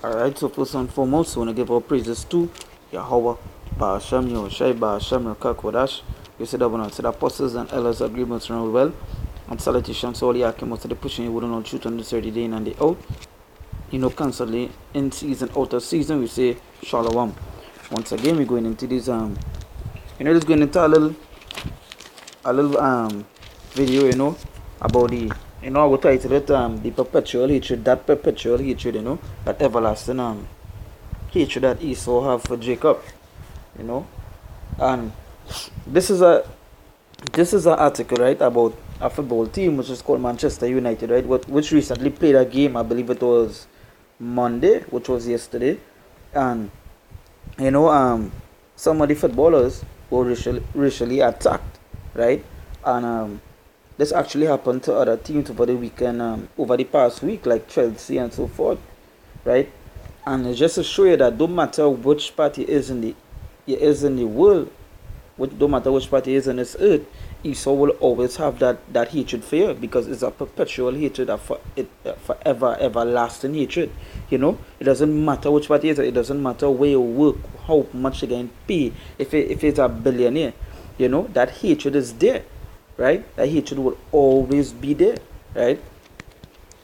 Alright, so first and foremost, we want to give our praises to Yahweh, Ba'ashem, Yahushai, Ba'ashem, Rakakwadash. We said that one to the apostles and elders agreements run well. And salutations to all the Akimos to the pushing you wouldn't know truth on the 30 day in and the out. Constantly in season, out of season, we say Shalom. Once again, we're going into this just going into a little video, about the I will title it the perpetual hatred, that perpetual hatred, that everlasting hatred that Esau have for Jacob, and this is an article, right, about a football team which is called Manchester United, right, which recently played a game. I believe it was Monday, which was yesterday, and some of the footballers were racially attacked, right, and this actually happened to other teams over the weekend, over the past week, like Chelsea and so forth, right? And it's just to show you that don't matter which party is in the world, don't matter which party is on this earth, Esau will always have that hatred for you, because it's a perpetual hatred, forever, everlasting hatred. It doesn't matter which party it is. It doesn't matter where you work, how much you can pay. If it's a billionaire, that hatred is there. Right, that hatred will always be there, right?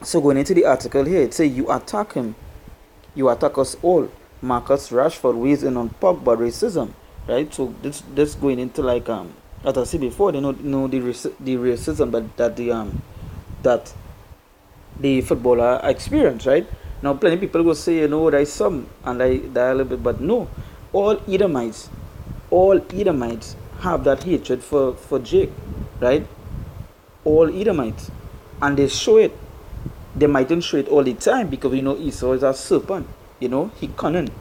So going into the article here, it says you attack him, you attack us all. Marcus Rashford weighs in on Pogba racism, right? So this going into like as I said before, the racism that the footballer experienced, right? Now plenty of people will say there is some and I die a little bit, but no, all Edomites have that hatred for Jake. Right? All Edomites. And they show it. They mightn't show it all the time, because Esau is a serpent. He cunning.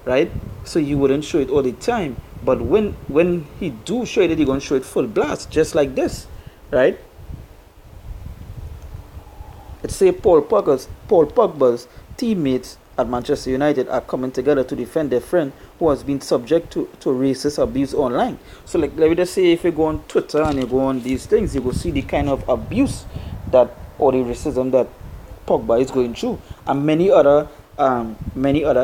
Right? So you wouldn't show it all the time. But when he do show it, he's going to show it full blast. Just like this. Right? It say Paul Pogba's teammates at Manchester United are coming together to defend their friend who has been subject to racist abuse online. So like, let me just say, if you go on Twitter and you go on these things, you will see the kind of abuse or the racism that Pogba is going through, and many other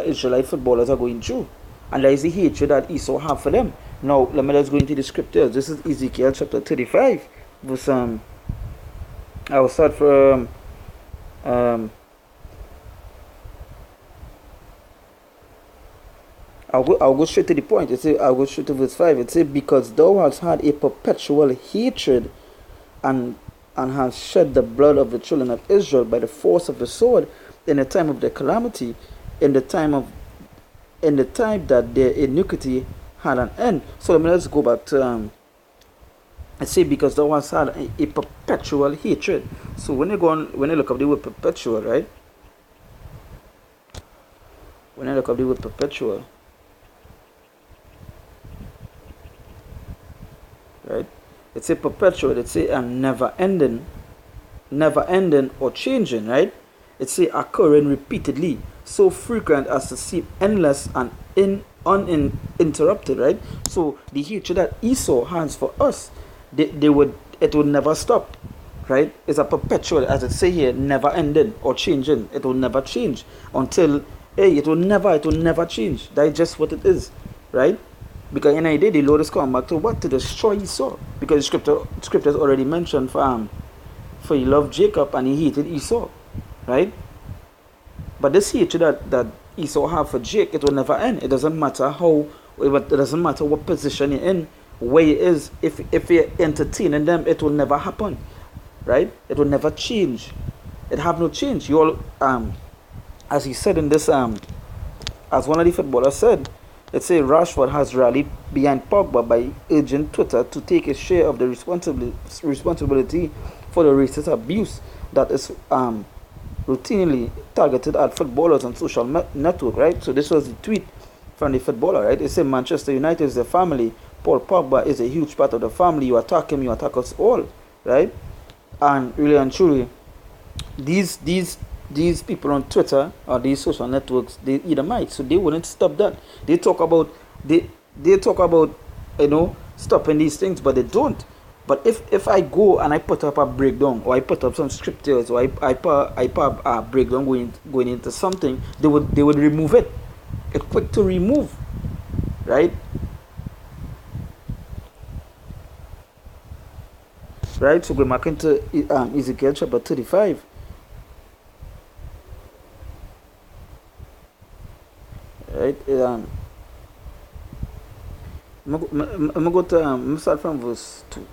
Israelite footballers are going through. And there is the hatred that Esau have for them. Now let me just go into the scriptures. This is Ezekiel chapter 35 verse I will start from I'll go straight to the point. I'll go straight to verse 5. It says, because thou hast had a perpetual hatred and hast shed the blood of the children of Israel by the force of the sword in the time of their calamity, in the time that their iniquity had an end. So let's go back to I say, because thou hast had a perpetual hatred. So when you look up the word perpetual, right? When I look up the word perpetual, right? It's a perpetual. It's a never ending or changing, right? It's a occurring repeatedly, so frequent as to seem endless and uninterrupted, right? So the hatred that Esau has for us, it would never stop, right? It's a perpetual, as it say here, never ending or changing. It will never change until it will never change. That's just what it is, right? Because in a day, the Lord is coming back to what? To destroy Esau. Because the scriptures already mentioned for he loved Jacob and he hated Esau. Right? But this hatred that Esau have for Jake, it will never end. It doesn't matter it doesn't matter what position you're in, where he is. If you're entertaining them, it will never happen. Right? It will never change. It have no change. You all as he said in this as one of the footballers said, it says Rashford has rallied behind Pogba by urging Twitter to take a share of the responsibility for the racist abuse that is routinely targeted at footballers on social network, right? So this was the tweet from the footballer, right? It said Manchester United is the family. Paul Pogba is a huge part of the family. You attack him, you attack us all, right? And really and truly, these people on Twitter or these social networks, they might, so they wouldn't stop that. They talk about stopping these things, but they don't. But if I go and I put up a breakdown, or I put up some scriptures, or I put a breakdown going into something, they would remove it. It's quick to remove, right? Right. So go back into Ezekiel chapter 35. Right. I'm go to start from verse 2.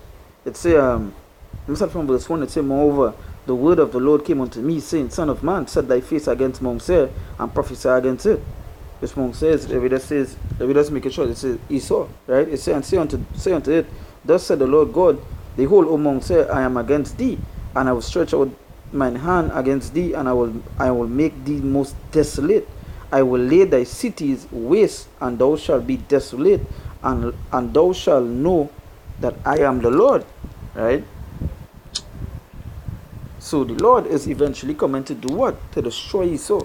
It say I'm start from verse 1. It say, moreover, the word of the Lord came unto me, saying, Son of man, set thy face against Mount Seir and prophesy against it. This Mount Seir, if it does make it short, it says Esau, right? It says, and say unto it, thus said the Lord God, behold, O Mount Seir, I am against thee, and I will stretch out mine hand against thee, and I will make thee most desolate. I will lay thy cities waste, and thou shalt be desolate, and thou shalt know that I am the Lord, right? So the Lord is eventually coming to do what? To destroy Esau,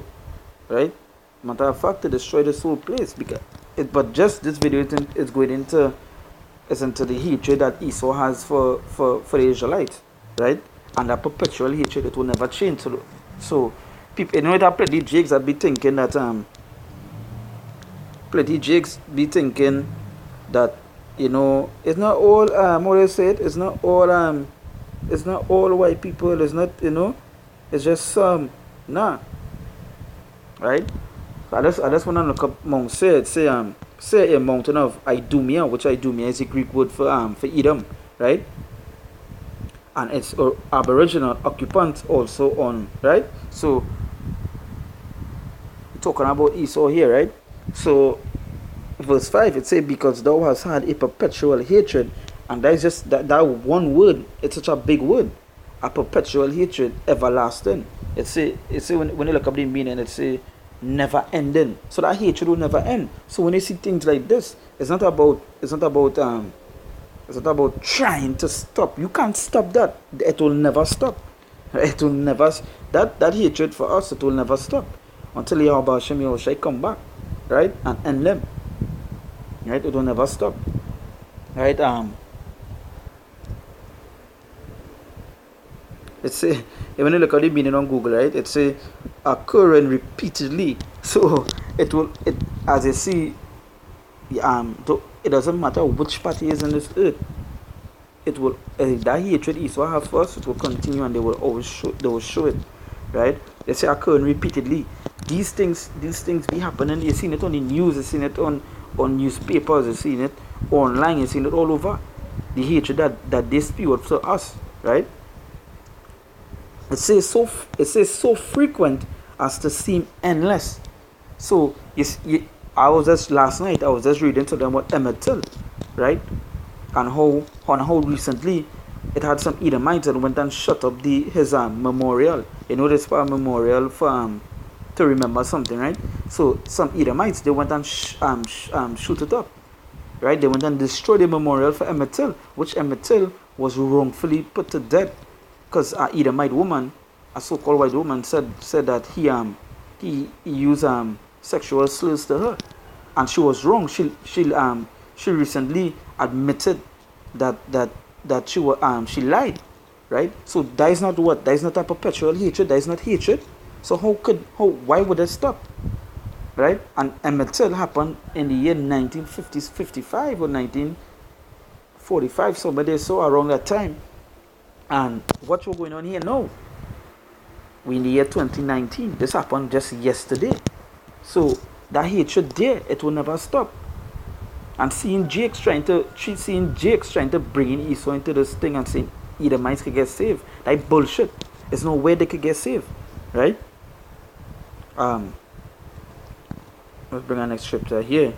right? Matter of fact, to destroy this whole place. But just this video is going into the hatred that Esau has for the Israelites, right? And that perpetual hatred, it will never change. So people, that plenty Jakes that be thinking that it's not all what I said, it's not all white people, it's not, it's just some. Nah, right? So I just want to look up Mount Seir. Say a mountain of Idumea, which Idumea is a Greek word for Edom, right? And its aboriginal occupants also on, right? So we're talking about Esau here, right? So verse 5, it says, because thou hast had a perpetual hatred, and that is just that one word, it's such a big word, a perpetual hatred, everlasting. It say when you look up the meaning, it say never ending. So that hatred will never end. So when you see things like this, it's not about trying to stop. You can't stop that. It will never stop. It will never. That hatred for us, it will never stop until Yahweh Hashem Yahushai come back, right, and end them. Right, it will never stop. Right. It say when you look at the meaning on Google, right, it say occurring repeatedly. So it as you see, it doesn't matter which party is in this earth. It will that hatred Esau have for us, it will continue, and they will show it, right? They say occurring repeatedly. These things be happening. You've seen it on the news. You've seen it on newspapers. You've seen it online. You've seen it all over. The hatred that they spew out to us, right? It says so frequent as to seem endless. So last night I was just reading to them about Emmett Till, right? And how recently it had some Edomites that went and shut up his memorial. This for a memorial for to remember something, right? So some Edomites, they went and shoot it up, right? They went and destroyed the memorial for Emmett Till, which Emmett Till was wrongfully put to death because a Edomite woman, a so-called white woman, said that he used sexual slurs to her, and she was wrong. She recently admitted that she lied, right? So that is not what? That is not a perpetual hatred. That is not hatred. So why would it stop, right? And Emmett Till happened in the year 1955 or 1945, somebody saw around that time. And what's going on here now? We in the year 2019. This happened just yesterday. So that hatred there, it will never stop. And seeing Jakes trying to bring in Esau into this thing and saying Edomites could get saved, that bullshit. There's no way they could get saved, right? Let's bring our next scripture here.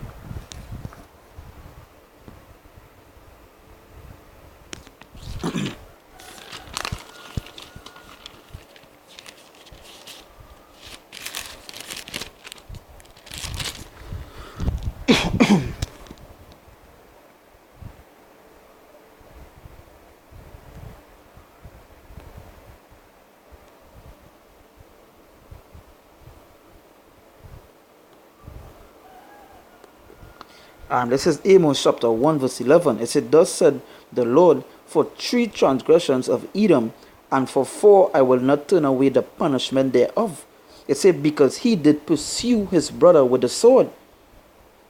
This is Amos chapter 1 verse 11. It said, thus said the Lord, for 3 transgressions of Edom, and for 4 I will not turn away the punishment thereof. It said, because he did pursue his brother with the sword,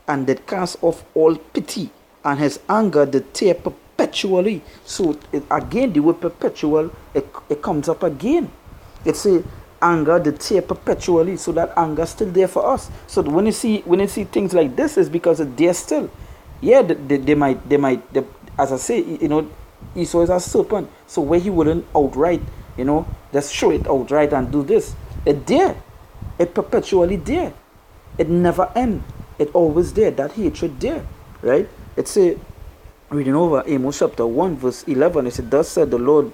and did cast off all pity, and his anger did tear perpetually. So again, the word perpetual, it comes up again. It's a anger did tear perpetually. So that anger still there for us. So when you see things like this, it's because it's there still. Yeah, they might, as I say, Esau is a serpent. So where he wouldn't outright, just show it outright and do this. It there. It perpetually there. It never ends. It always there. That hatred there. Right? It's a reading over Amos chapter 1 verse 11. It said, thus said the Lord,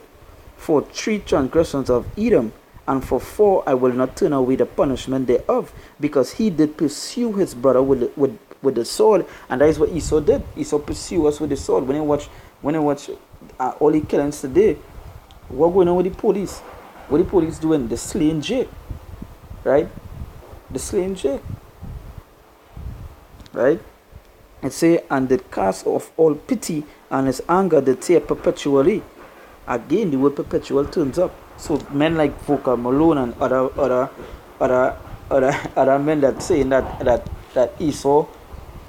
for 3 transgressions of Edom, and for 4 I will not turn away the punishment thereof, because he did pursue his brother with the sword. And that is what Esau did. Esau pursued us with the sword. When you watch all the killings today, what going on with the police? What the police doing? They're slaying Jake. Right? The slaying Jake. Right? It say, and did cast off all pity, and his anger did tear perpetually. Again, the word perpetual turns up. So men like Volker Malone and other men that saying that Esau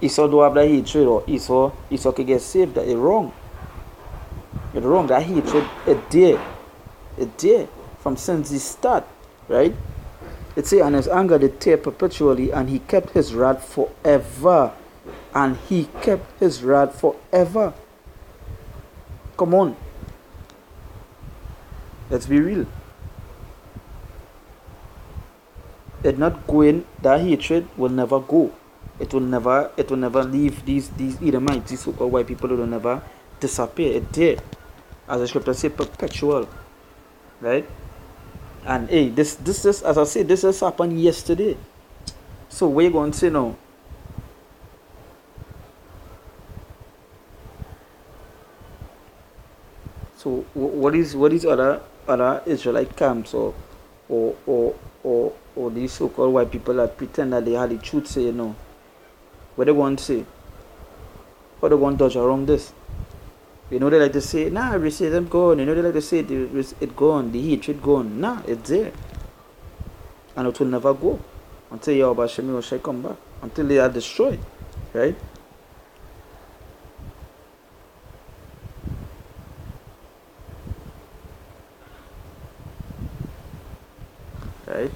don't have that hatred, or Esau can get saved, that is wrong. It's wrong. That hatred it there from since the start, right? It say, and his anger did tear perpetually, and he kept his wrath forever. And he kept his wrath forever. Come on. Let's be real. It's not going. That hatred will never go. It will never leave these Edomites, these so-called white people. It will never disappear. It's there. As the scripture says, perpetual. Right? And hey, this is, as I said, this has happened yesterday. So what are you going to say now? So what is other Israelite camps or these so-called white people that pretend that they had the truth say, what they want to say? How they want to dodge around this? They like to say, nah, racism gone. They like to say it gone, the hatred gone. Nah, it's there. And it will never go until Yahweh Shemi shall come back, until they are destroyed. Right? Right?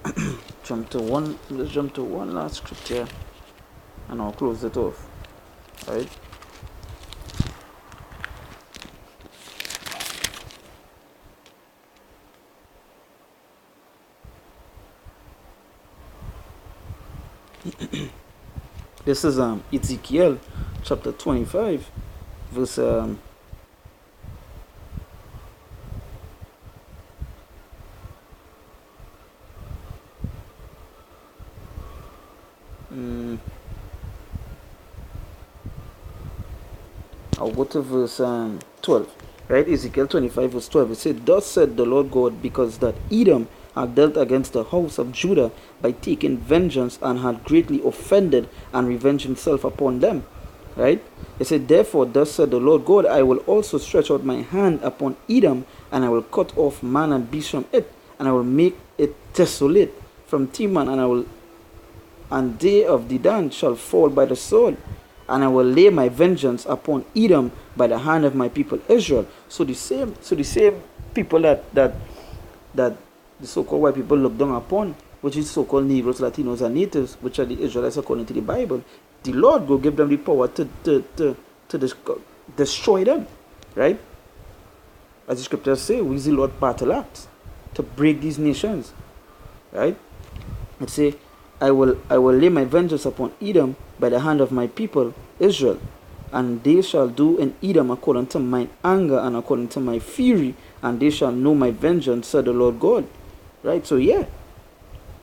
Let's jump to one last scripture and I'll close it off. Right? This is Ezekiel chapter 25 verse I'll go to verse 12. Right? Ezekiel 25 verse 12. It said, thus said the Lord God, because that Edom had dealt against the house of Judah by taking vengeance, and had greatly offended and revenged himself upon them. Right? It said, therefore, thus said the Lord God, I will also stretch out my hand upon Edom, and I will cut off man and beast from it, and I will make it desolate from Teman, and they of Dedan shall fall by the sword, and I will lay my vengeance upon Edom by the hand of my people Israel. So the same people that the so-called white people look down upon, which is so-called Negroes, Latinos, and natives, which are the Israelites according to the Bible, the Lord will give them the power to destroy them. Right? As the scriptures say, we the Lord battle axe to break these nations. Right? It say, I will lay my vengeance upon Edom by the hand of my people Israel, and they shall do in Edom according to mine anger and according to my fury, and they shall know my vengeance, said the Lord God. Right? So yeah.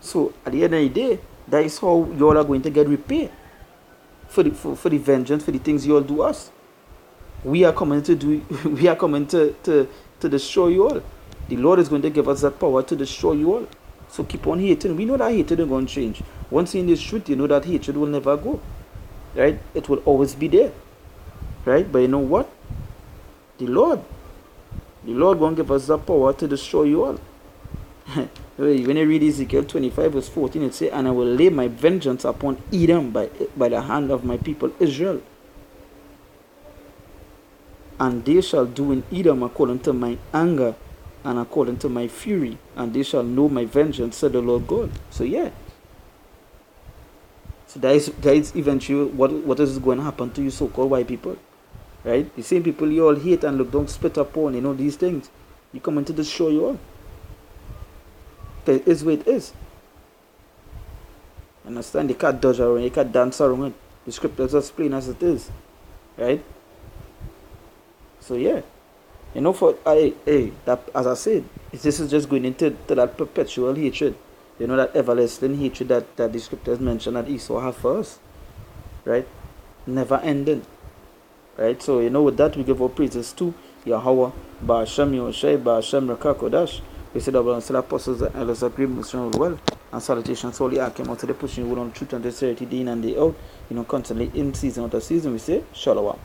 So at the end of the day, that is how you all are going to get repaid for the vengeance, for the things you all do us. We are coming to destroy you all. The Lord is going to give us that power to destroy you all. So keep on hating. We know that hatred is going to change. Once in this truth, you know that hatred will never go. Right? It will always be there. Right? But you know what? The Lord. The Lord won't give us the power to destroy you all. When you read Ezekiel 25 verse 14, it says, and I will lay my vengeance upon Edom by the hand of my people Israel. And they shall do in Edom according to my anger and according to my fury, and they shall know my vengeance, said the Lord God. So yeah. So that is eventually what is going to happen to you so-called white people. Right? The same people you all hate and look down, spit upon, these things. You come in to destroy you all. It is what it is. Understand? You can't dodge around, you can't dance around it. The scriptures are plain as it is. Right? So yeah. That, as I said, this is just going into that perpetual hatred. That everlasting hatred that the scriptures mention that Esau have for us. Right? Never ending. Right? So, with that, we give our praises to Yahweh, Ba'ashem Yoshai, Ba'ashem Rakakodash. We said our still apostles and elders agree with well. And salutations to all the came out to the pushing wood on truth and the sincerity day in and day out. Constantly in season, out of season, we say, Shalom.